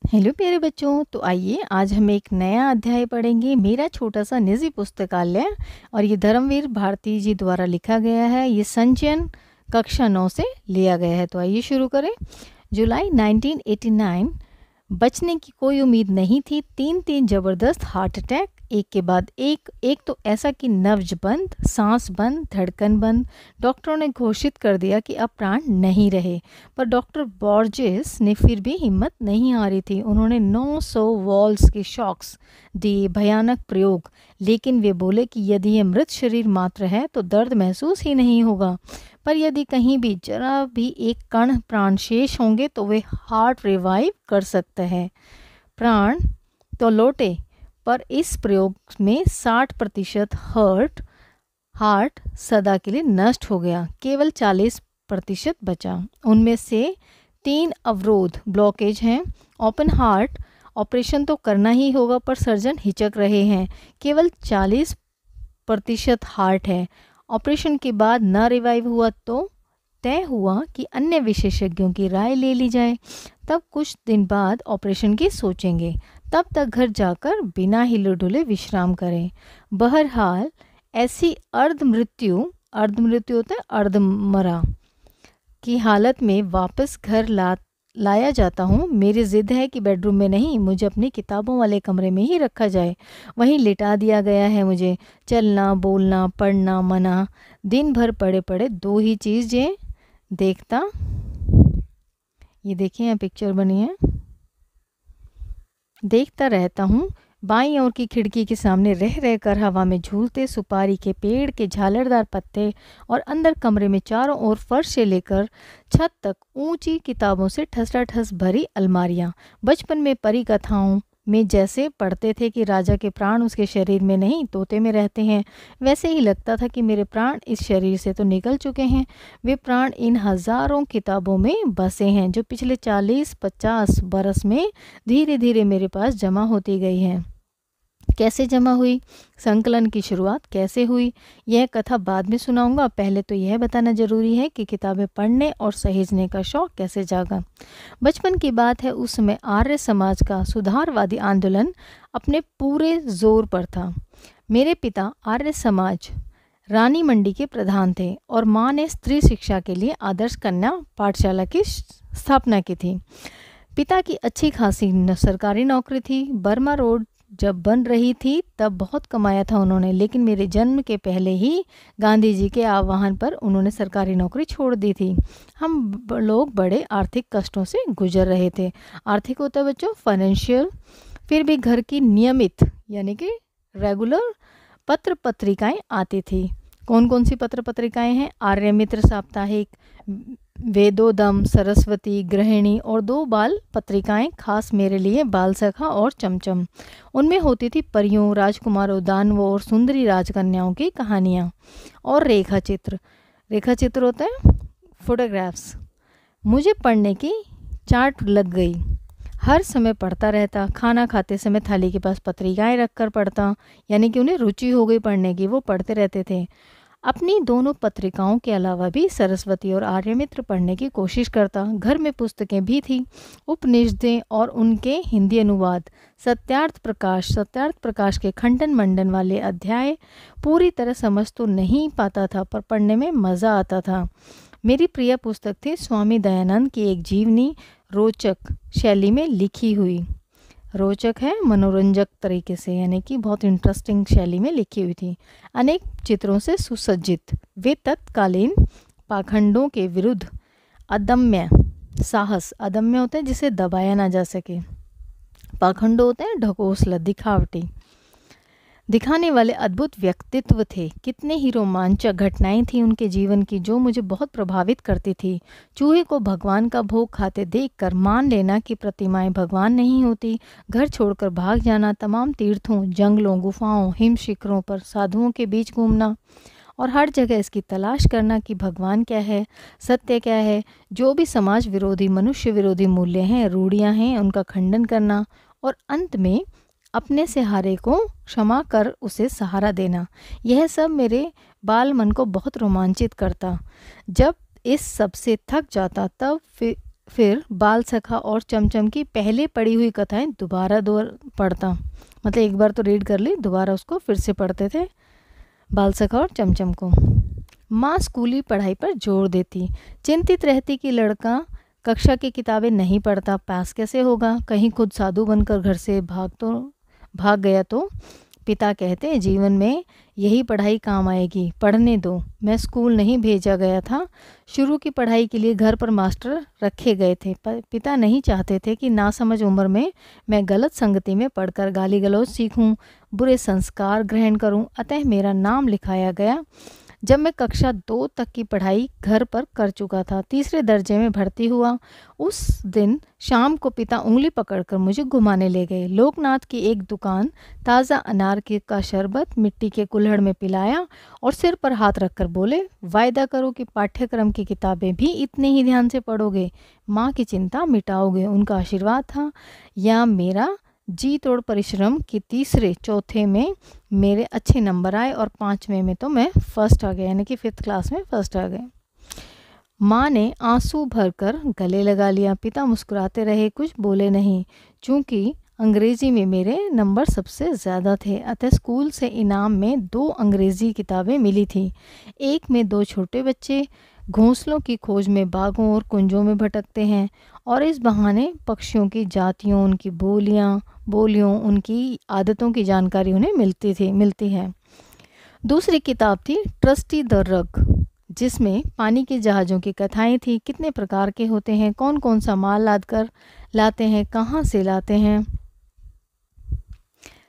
Hello प्यारे बच्चों, तो आइए आज हम एक नया अध्याय पढ़ेंगे, मेरा छोटा सा निजी पुस्तकालय। और ये धर्मवीर भारती जी द्वारा लिखा गया है। ये संचयन कक्षा 9 से लिया गया है। तो आइए शुरू करें। जुलाई 1989। बचने की कोई उम्मीद नहीं थी। तीन ज़बरदस्त हार्ट अटैक, एक के बाद एक तो ऐसा कि नब्ज बंद, सांस बंद, धड़कन बंद। डॉक्टरों ने घोषित कर दिया कि अब प्राण नहीं रहे। पर डॉक्टर बॉर्जेस ने फिर भी हिम्मत नहीं हारी थी। उन्होंने 900 वॉल्स के शॉक्स दिए, भयानक प्रयोग। लेकिन वे बोले कि यदि यह मृत शरीर मात्र है तो दर्द महसूस ही नहीं होगा, पर यदि कहीं भी जरा भी एक कण प्राण शेष होंगे तो वे हार्ट रिवाइव कर सकते हैं। प्राण तो लौटे, पर इस प्रयोग में 60% हार्ट सदा के लिए नष्ट हो गया। केवल 40% बचा। उनमें से 3 अवरोध ब्लॉकेज हैं। ओपन हार्ट ऑपरेशन तो करना ही होगा, पर सर्जन हिचक रहे हैं। केवल 40% हार्ट है। ऑपरेशन के बाद न रिवाइव हुआ तो तय हुआ कि अन्य विशेषज्ञों की राय ले ली जाए। तब कुछ दिन बाद ऑपरेशन की सोचेंगे। तब तक घर जाकर बिना हिले डुले विश्राम करें। बहरहाल ऐसी अर्ध मृत्यु होता है अर्ध मरा की हालत में वापस घर लाया जाता हूँ। मेरी जिद है कि बेडरूम में नहीं, मुझे अपनी किताबों वाले कमरे में ही रखा जाए। वहीं लिटा दिया गया है मुझे। चलना, बोलना, पढ़ना मना। दिन भर पड़े पड़े 2 ही चीज़ें देखता। ये देखिए यहाँ पिक्चर बनी है। देखता रहता हूँ। बाईं ओर की खिड़की के सामने रह रहकर हवा में झूलते सुपारी के पेड़ के झालरदार पत्ते, और अंदर कमरे में चारों ओर फर्श से लेकर छत तक ऊंची किताबों से ठसाठस भरी अलमारियाँ। बचपन में परी कथाओं में जैसे पढ़ते थे कि राजा के प्राण उसके शरीर में नहीं तोते में रहते हैं, वैसे ही लगता था कि मेरे प्राण इस शरीर से तो निकल चुके हैं। वे प्राण इन हजारों किताबों में बसे हैं जो पिछले 40-50 बरस में धीरे धीरे मेरे पास जमा होती गई हैं। कैसे जमा हुई, संकलन की शुरुआत कैसे हुई, यह कथा बाद में सुनाऊंगा। पहले तो यह बताना जरूरी है कि किताबें पढ़ने और सहेजने का शौक कैसे जागा। बचपन की बात है। उस समय आर्य समाज का सुधारवादी आंदोलन अपने पूरे जोर पर था। मेरे पिता आर्य समाज रानी मंडी के प्रधान थे और माँ ने स्त्री शिक्षा के लिए आदर्श कन्या पाठशाला की स्थापना की थी। पिता की अच्छी खासी सरकारी नौकरी थी। बर्मा रोड जब बन रही थी तब बहुत कमाया था उन्होंने, लेकिन मेरे जन्म के पहले ही गांधी जी के आह्वान पर उन्होंने सरकारी नौकरी छोड़ दी थी। हम लोग बड़े आर्थिक कष्टों से गुजर रहे थे। आर्थिक होता है बच्चों फाइनेंशियल। फिर भी घर की नियमित यानी कि रेगुलर पत्र पत्रिकाएं आती थी। कौन कौन सी पत्र पत्रिकाएं हैं? आर्य मित्र साप्ताहिक, वेदोदम, सरस्वती, गृहिणी और 2 बाल पत्रिकाएं, खास मेरे लिए बाल सखा और चमचम। उनमें होती थी परियों, राजकुमारों, दानवों और सुंदरी राजकन्याओं की कहानियाँ और रेखाचित्र होते हैं फोटोग्राफ्स। मुझे पढ़ने की चाट लग गई। हर समय पढ़ता रहता। खाना खाते समय थाली के पास पत्रिकाएं रखकर पढ़ता, यानी कि उन्हें रुचि हो गई पढ़ने की, वो पढ़ते रहते थे। अपनी दोनों पत्रिकाओं के अलावा भी सरस्वती और आर्यमित्र पढ़ने की कोशिश करता। घर में पुस्तकें भी थी, उपनिषदें और उनके हिंदी अनुवाद। सत्यार्थ प्रकाश के खंडन मंडन वाले अध्याय पूरी तरह समझ तो नहीं पाता था, पर पढ़ने में मज़ा आता था। मेरी प्रिय पुस्तक थी स्वामी दयानंद की एक जीवनी, रोचक शैली में लिखी हुई। रोचक है मनोरंजक तरीके से, यानी कि बहुत इंटरेस्टिंग शैली में लिखी हुई थी। अनेक चित्रों से सुसज्जित। वे तत्कालीन पाखंडों के विरुद्ध अदम्य साहस, अदम्य होते हैं जिसे दबाया ना जा सके, पाखंड होते हैं ढकोसला, दिखावटी, दिखाने वाले अद्भुत व्यक्तित्व थे। कितने ही रोमांचक घटनाएं थी उनके जीवन की जो मुझे बहुत प्रभावित करती थी। चूहे को भगवान का भोग खाते देखकर मान लेना कि प्रतिमाएं भगवान नहीं होती, घर छोड़कर भाग जाना, तमाम तीर्थों, जंगलों, गुफाओं, हिम शिखरों पर साधुओं के बीच घूमना और हर जगह इसकी तलाश करना कि भगवान क्या है, सत्य क्या है, जो भी समाज विरोधी, मनुष्य विरोधी मूल्य हैं, रूढ़ियाँ हैं, उनका खंडन करना और अंत में अपने से हारे को क्षमा कर उसे सहारा देना। यह सब मेरे बाल मन को बहुत रोमांचित करता। जब इस सब से थक जाता तब फिर बाल सखा और चमचम की पहले पढ़ी हुई कथाएं दोबारा पढ़ता, मतलब एक बार तो रीड कर ली, दोबारा उसको फिर से पढ़ते थे बाल सखा और चमचम को। माँ स्कूली पढ़ाई पर जोर देती, चिंतित रहती कि लड़का कक्षा की किताबें नहीं पढ़ता, पास कैसे होगा, कहीं खुद साधु बनकर घर से भाग गया तो। पिता कहते जीवन में यही पढ़ाई काम आएगी, पढ़ने दो। मैं स्कूल नहीं भेजा गया था, शुरू की पढ़ाई के लिए घर पर मास्टर रखे गए थे। पिता नहीं चाहते थे कि नासमझ उम्र में मैं गलत संगति में पढ़कर गाली गलौज सीखूं, बुरे संस्कार ग्रहण करूं। अतः मेरा नाम लिखाया गया जब मैं कक्षा 2 तक की पढ़ाई घर पर कर चुका था। तीसरे दर्जे में भर्ती हुआ। उस दिन शाम को पिता उंगली पकड़कर मुझे घुमाने ले गए। लोकनाथ की एक दुकान ताज़ा अनार का शरबत मिट्टी के कुल्हड़ में पिलाया और सिर पर हाथ रखकर बोले, वायदा करो कि पाठ्यक्रम की किताबें भी इतने ही ध्यान से पढ़ोगे, माँ की चिंता मिटाओगे। उनका आशीर्वाद था या मेरा जी तोड़ परिश्रम कि तीसरे चौथे में मेरे अच्छे नंबर आए और 5वें में तो मैं फर्स्ट आ गया, यानी कि 5th क्लास में फर्स्ट आ गए। माँ ने आंसू भरकर गले लगा लिया। पिता मुस्कुराते रहे, कुछ बोले नहीं। चूँकि अंग्रेजी में मेरे नंबर सबसे ज़्यादा थे, अतः स्कूल से इनाम में 2 अंग्रेज़ी किताबें मिली थी। एक में 2 छोटे बच्चे घोंसलों की खोज में बागों और कुंजों में भटकते हैं और इस बहाने पक्षियों की जातियों, उनकी बोलियों, उनकी आदतों की जानकारी उन्हें मिलती है। दूसरी किताब थी ट्रस्टी द रग, जिसमें पानी के जहाज़ों की कथाएं थी, कितने प्रकार के होते हैं, कौन कौन सा माल लाते हैं, कहाँ से लाते हैं,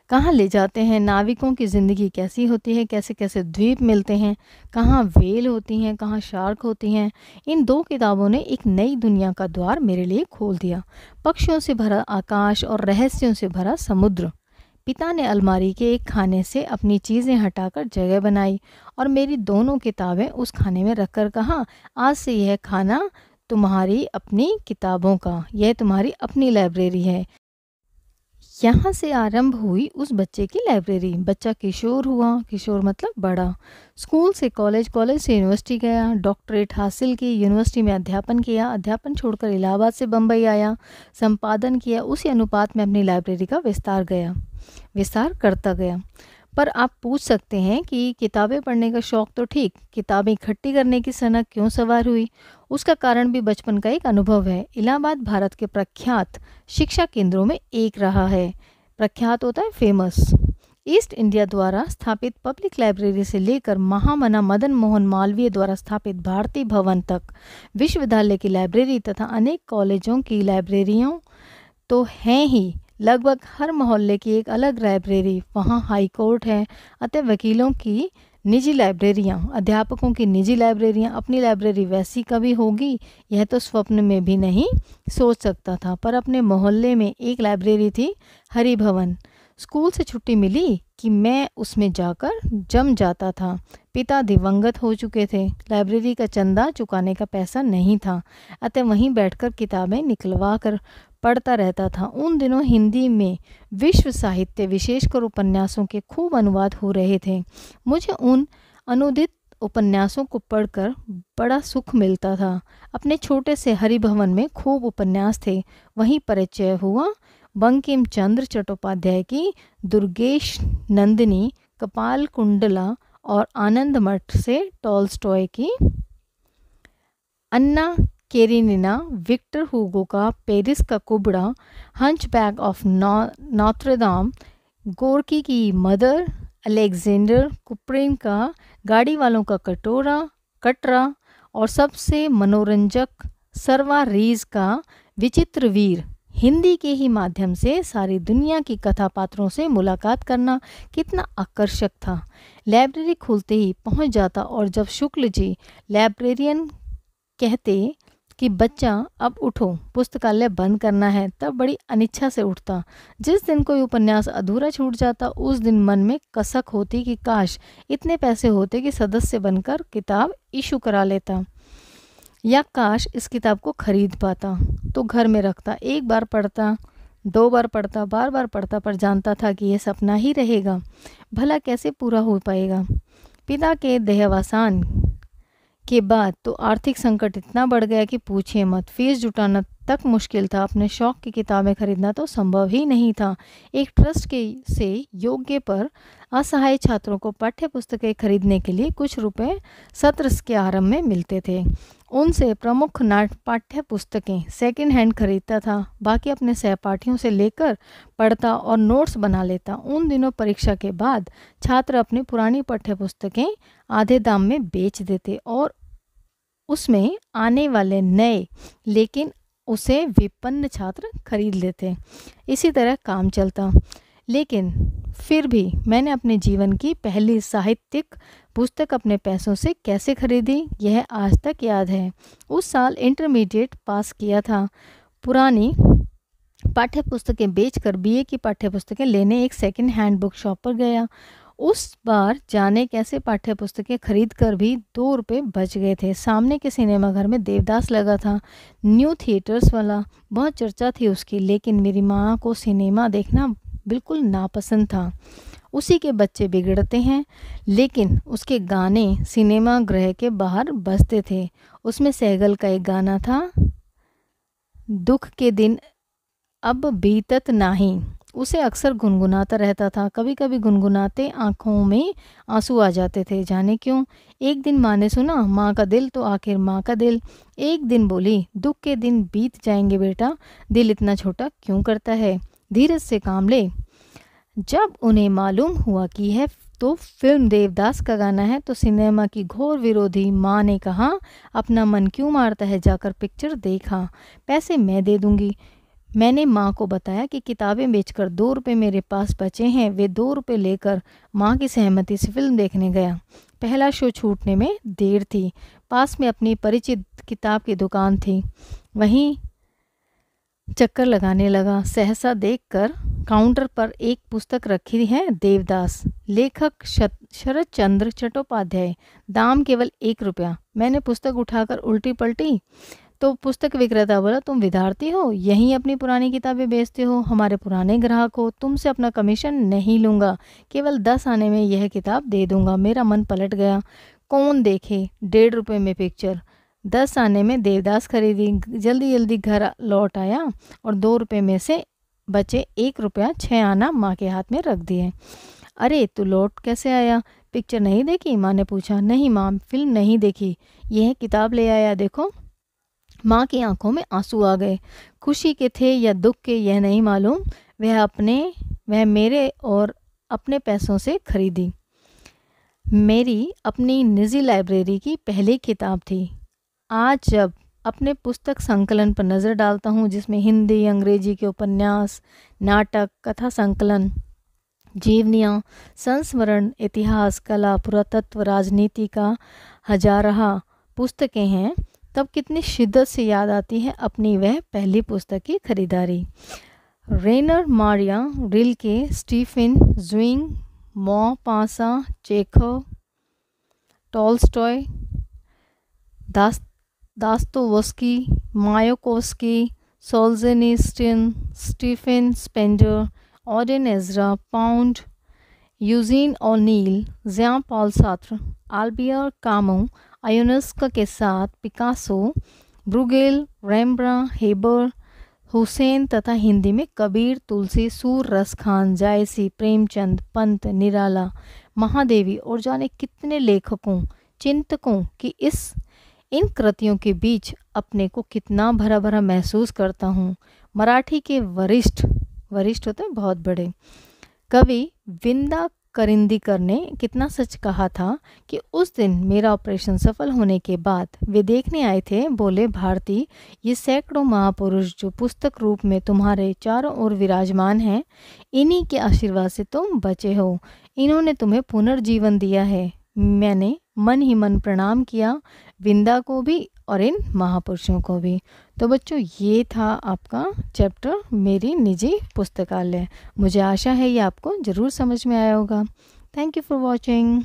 कहाँ ले जाते हैं, नाविकों की ज़िंदगी कैसी होती है, कैसे कैसे द्वीप मिलते हैं, कहाँ व्हेल होती हैं, कहाँ शार्क होती हैं। इन 2 किताबों ने एक नई दुनिया का द्वार मेरे लिए खोल दिया। पक्षियों से भरा आकाश और रहस्यों से भरा समुद्र। पिता ने अलमारी के एक खाने से अपनी चीज़ें हटाकर जगह बनाई और मेरी दोनों किताबें उस खाने में रखकर कहा, आज से यह खाना तुम्हारी अपनी किताबों का, यह तुम्हारी अपनी लाइब्रेरी है। यहाँ से आरंभ हुई उस बच्चे की लाइब्रेरी। बच्चा किशोर हुआ, किशोर मतलब बड़ा। स्कूल से कॉलेज, कॉलेज से यूनिवर्सिटी गया, डॉक्टरेट हासिल की, यूनिवर्सिटी में अध्यापन किया, अध्यापन छोड़कर इलाहाबाद से बम्बई आया, संपादन किया। उसी अनुपात में अपनी लाइब्रेरी का विस्तार करता गया। पर आप पूछ सकते हैं कि किताबें पढ़ने का शौक़ तो ठीक, किताबें इकट्ठी करने की सनक क्यों सवार हुई? उसका कारण भी बचपन का एक अनुभव है। इलाहाबाद भारत के प्रख्यात शिक्षा केंद्रों में एक रहा है। प्रख्यात होता है फेमस। ईस्ट इंडिया द्वारा स्थापित पब्लिक लाइब्रेरी से लेकर महामना मदन मोहन मालवीय द्वारा स्थापित भारती भवन तक विश्वविद्यालय की लाइब्रेरी तथा अनेक कॉलेजों की लाइब्रेरियों तो हैं ही। लगभग हर मोहल्ले की एक अलग लाइब्रेरी। वहाँ हाई कोर्ट है, अतः वकीलों की निजी लाइब्रेरियाँ, अध्यापकों की निजी लाइब्रेरियाँ। अपनी लाइब्रेरी वैसी कभी होगी, यह तो स्वप्न में भी नहीं सोच सकता था। पर अपने मोहल्ले में एक लाइब्रेरी थी, हरि भवन। स्कूल से छुट्टी मिली कि मैं उसमें जाकर जम जाता था। पिता दिवंगत हो चुके थे, लाइब्रेरी का चंदा चुकाने का पैसा नहीं था, अतः वहीं बैठकर किताबें निकलवा कर पढ़ता रहता था। उन दिनों हिंदी में विश्व साहित्य, विशेषकर उपन्यासों के खूब अनुवाद हो रहे थे। मुझे उन अनुदित उपन्यासों को पढ़कर बड़ा सुख मिलता था। अपने छोटे से हरिभवन में खूब उपन्यास थे। वहीं परिचय हुआ बंकिम चंद्र चट्टोपाध्याय की दुर्गेश नंदिनी, कपाल कुंडला और आनंद मठ से टॉलस्टॉय की अन्ना केरेनिना, विक्टर हुगो का पेरिस का कुबड़ा, हंचबैक ऑफ नॉत्रदाम, गोर्की की मदर, अलेक्जेंडर कुप्रिन का गाड़ी वालों का कटरा और सबसे मनोरंजक सर्वा रीज का विचित्र वीर। हिंदी के ही माध्यम से सारी दुनिया की कथा पात्रों से मुलाकात करना कितना आकर्षक था। लाइब्रेरी खुलते ही पहुंच जाता और जब शुक्ल जी लाइब्रेरियन कहते कि बच्चा अब उठो, पुस्तकालय बंद करना है, तब बड़ी अनिच्छा से उठता। जिस दिन कोई उपन्यास अधूरा छूट जाता उस दिन मन में कसक होती कि काश इतने पैसे होते कि सदस्य बनकर किताब इशू करा लेता, या काश इस किताब को खरीद पाता तो घर में रखता। एक बार पढ़ता, 2 बार पढ़ता, बार पढ़ता, पर जानता था कि यह सपना ही रहेगा, भला कैसे पूरा हो पाएगा। पिता के देहावसान के बाद तो आर्थिक संकट इतना बढ़ गया कि पूछिए मत। फीस जुटाना तक मुश्किल था, अपने शौक की किताबें खरीदना तो संभव ही नहीं था। एक ट्रस्ट के से योग्य पर असहाय छात्रों को पाठ्य पुस्तकें खरीदने के लिए कुछ रुपए सत्र के आरंभ में मिलते थे। उनसे प्रमुख पाठ्य पुस्तकें सेकंड हैंड खरीदता था, बाकी अपने सहपाठियों से लेकर पढ़ता और नोट्स बना लेता। उन दिनों परीक्षा के बाद छात्र अपनी पुरानी पाठ्य पुस्तकें आधे दाम में बेच देते और उसमें आने वाले नए लेकिन उसे विपन्न छात्र खरीद लेते। इसी तरह काम चलता। लेकिन फिर भी मैंने अपने जीवन की पहली साहित्यिक पुस्तक अपने पैसों से कैसे खरीदी, यह आज तक याद है। उस साल इंटरमीडिएट पास किया था। पुरानी पाठ्य पुस्तकें बेचकर बीए की पाठ्य पुस्तकें लेने एक सेकंड हैंड बुक शॉप पर गया। उस बार जाने कैसे पाठ्य पुस्तकें खरीद कर भी 2 रुपये बच गए थे। सामने के सिनेमा घर में देवदास लगा था, न्यू थिएटर्स वाला। बहुत चर्चा थी उसकी, लेकिन मेरी माँ को सिनेमा देखना बिल्कुल नापसंद था। उसी के बच्चे बिगड़ते हैं, लेकिन उसके गाने सिनेमा गृह के बाहर बजते थे। उसमें सहगल का एक गाना था, दुख के दिन अब बीतत नाही। उसे अक्सर गुनगुनाता रहता था। कभी कभी गुनगुनाते आंखों में आंसू आ जाते थे, जाने क्यों। एक दिन माँ ने सुना, माँ का दिल तो आखिर माँ का दिल। एक दिन बोली, दुख के दिन बीत जाएंगे बेटा, दिल इतना छोटा क्यों करता है, धीरज से काम ले। जब उन्हें मालूम हुआ कि है तो फिल्म देवदास का गाना है, तो सिनेमा की घोर विरोधी माँ ने कहा, अपना मन क्यों मारता है, जाकर पिक्चर देखा, पैसे मैं दे दूंगी। मैंने माँ को बताया कि किताबें बेचकर 2 रुपये मेरे पास बचे हैं। वे 2 रुपये लेकर माँ की सहमति से फिल्म देखने गया। पहला शो छूटने में देर थी। पास में अपनी परिचित किताब की दुकान थी, वहीं चक्कर लगाने लगा। सहसा देखकर काउंटर पर एक पुस्तक रखी है, देवदास, लेखक शरद चंद्र चट्टोपाध्याय, दाम केवल 1 रुपया। मैंने पुस्तक उठाकर उल्टी पलटी तो पुस्तक विक्रेता बोला, तुम विद्यार्थी हो, यहीं अपनी पुरानी किताबें बेचते हो, हमारे पुराने ग्राहक हो, तुमसे अपना कमीशन नहीं लूँगा, केवल 10 आने में यह किताब दे दूँगा। मेरा मन पलट गया। कौन देखे 1.5 रुपये में पिक्चर। 10 आने में देवदास खरीदी। जल्दी जल्दी घर लौट आया और 2 रुपये में से बचे 1 रुपया 6 आना माँ के हाथ में रख दिए। अरे तू लौट कैसे आया, पिक्चर नहीं देखी, माँ ने पूछा। नहीं माँ, फिल्म नहीं देखी, यह किताब ले आया, देखो। माँ की आंखों में आंसू आ गए। खुशी के थे या दुख के यह नहीं मालूम। वह मेरे और अपने पैसों से खरीदी। मेरी अपनी निजी लाइब्रेरी की पहली किताब थी। आज जब अपने पुस्तक संकलन पर नज़र डालता हूँ, जिसमें हिंदी अंग्रेजी के उपन्यास, नाटक, कथा संकलन, जीवनियाँ, संस्मरण, इतिहास, कला, पुरातत्व, राजनीति का हजारहा पुस्तकें हैं, तब कितनी शिद्दत से याद आती है अपनी वह पहली पुस्तक की खरीदारी। Rainer Maria Rilke, Stefan Zweig, Maupassant, Chekhov, Tolstoy, Dostoevsky, Mayakovsky, Solzhenitsyn, Stephen Spender, Auden Ezra Pound, Eugene O'Neill, Jean Paul Sartre, Albert Camus, Ionesco के साथ Picasso, Bruegel, Rembrandt, Hebbar, Husain तथा हिंदी में कबीर, तुलसी, सूर रस खान, जायसी, प्रेमचंद, पंत, निराला, महादेवी और जाने कितने लेखकों, चिंतकों की इन कृतियों के बीच अपने को कितना भरा भरा महसूस करता हूँ। मराठी के वरिष्ठ होते हैं बहुत बड़े कवि विंदा करिंदीकर ने कितना सच कहा था कि उस दिन मेरा ऑपरेशन सफल होने के बाद वे देखने आए थे। बोले, भारती, ये सैकड़ों महापुरुष जो पुस्तक रूप में तुम्हारे चारों ओर विराजमान हैं, इन्हीं के आशीर्वाद से तुम बचे हो। इन्होंने तुम्हें पुनर्जीवन दिया है। मैंने मन ही मन प्रणाम किया, विंदा को भी और इन महापुरुषों को भी। तो बच्चों, ये था आपका चैप्टर मेरी निजी पुस्तकालय। मुझे आशा है ये आपको ज़रूर समझ में आया होगा। Thank you for watching.